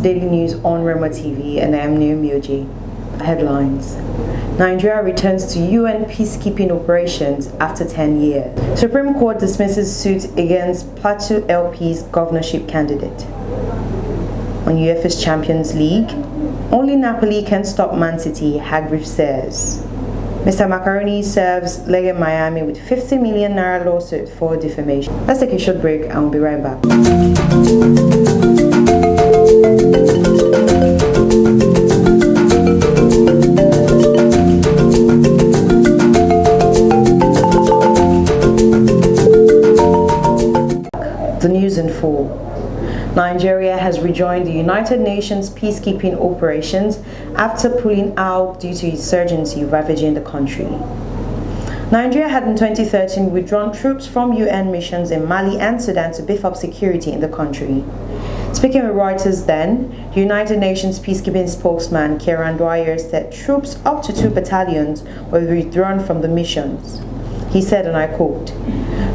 to Daily News on RemoTv, and I am RemoTv. Headlines: Nigeria returns to UN peacekeeping operations after 10 years. Supreme Court dismisses suit against Plateau LP's governorship candidate. On UEFA's Champions League, only Napoli can stop Man City, Hargreaves says. Mr. Macaroni serves Leg Miami with 50 million naira lawsuit for defamation. Let's take a short break and we'll be right back. The news in full. Nigeria has rejoined the United Nations peacekeeping operations after pulling out due to insurgency ravaging the country. Nigeria had in 2013 withdrawn troops from UN missions in Mali and Sudan to beef up security in the country. Speaking with Reuters then, the United Nations peacekeeping spokesman Kieran Dwyer said troops up to 2 battalions were withdrawn from the missions. He said, and I quote,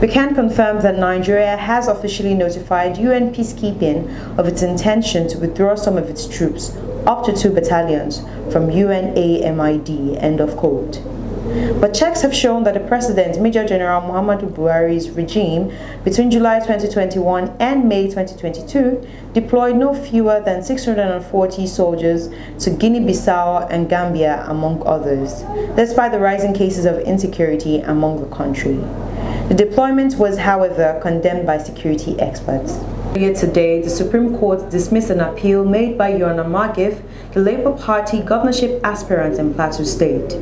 "We can confirm that Nigeria has officially notified UN peacekeeping of its intention to withdraw some of its troops, up to 2 battalions, from UNAMID," end of quote. But checks have shown that the President, Major General Muhammadu Buhari's regime, between July 2021 and May 2022, deployed no fewer than 640 soldiers to Guinea-Bissau and Gambia, among others, despite the rising cases of insecurity among the country. The deployment was, however, condemned by security experts. Earlier today, the Supreme Court dismissed an appeal made by Yorna Margif, the Labour Party governorship aspirant in Plateau State.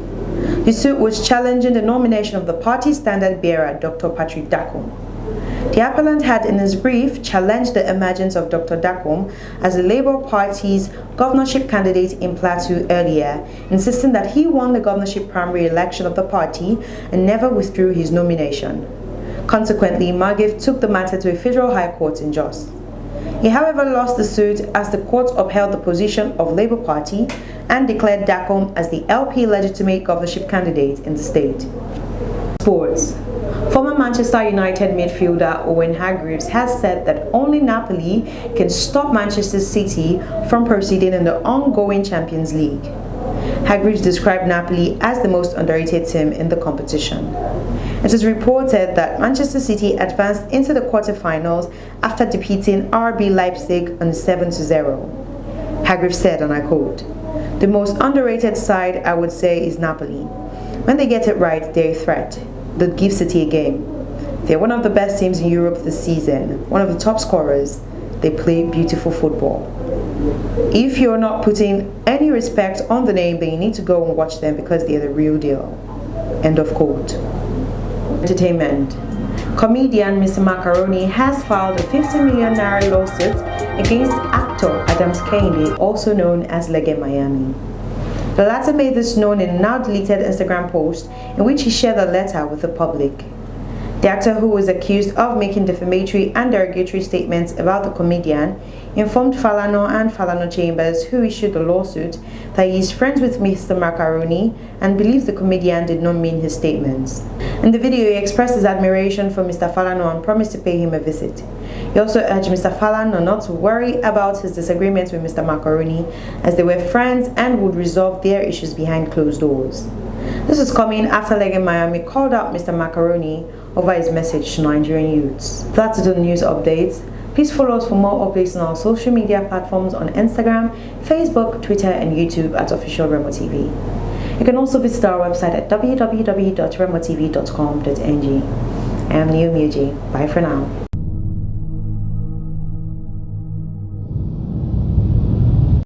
The suit was challenging the nomination of the party's standard-bearer, Dr. Patrick Dakom. The appellant had, in his brief, challenged the emergence of Dr. Dakom as the Labour Party's governorship candidate in Plateau earlier, insisting that he won the governorship primary election of the party and never withdrew his nomination. Consequently, Margif took the matter to a federal high court in Jos. He, however, lost the suit as the court upheld the position of Labour Party and declared Dakom as the LP legitimate governorship candidate in the state. Sports. Former Manchester United midfielder Owen Hargreaves has said that only Napoli can stop Manchester City from proceeding in the ongoing Champions League. Hargreaves described Napoli as the most underrated team in the competition. It is reported that Manchester City advanced into the quarterfinals after defeating RB Leipzig on 7-0. Hargreaves said, and I quote, "The most underrated side, I would say, is Napoli. When they get it right, they're a threat. They'll give City a game. They're one of the best teams in Europe this season, one of the top scorers. They play beautiful football. If you're not putting any respect on the name, then you need to go and watch them because they're the real deal." End of quote. Entertainment. Comedian Mr. Macaroni has filed a 50 million naira lawsuit against actor Adams Kehinde, also known as Leg Miami. The latter made this known in a now deleted Instagram post in which he shared a letter with the public. The actor, who was accused of making defamatory and derogatory statements about the comedian, informed Falana and Falana Chambers, who issued the lawsuit, that he is friends with Mr. Macaroni and believes the comedian did not mean his statements. In the video, he expressed his admiration for Mr. Falana and promised to pay him a visit. He also urged Mr. Falana not to worry about his disagreements with Mr. Macaroni, as they were friends and would resolve their issues behind closed doors. This is coming after Leg Miami called out Mr. Macaroni over his message to Nigerian youths. That's the news updates. Please follow us for more updates on our social media platforms on Instagram, Facebook, Twitter, and YouTube at Official RemoTv. You can also visit our website at www.remotv.com.ng. I am RemoTv. Bye for now.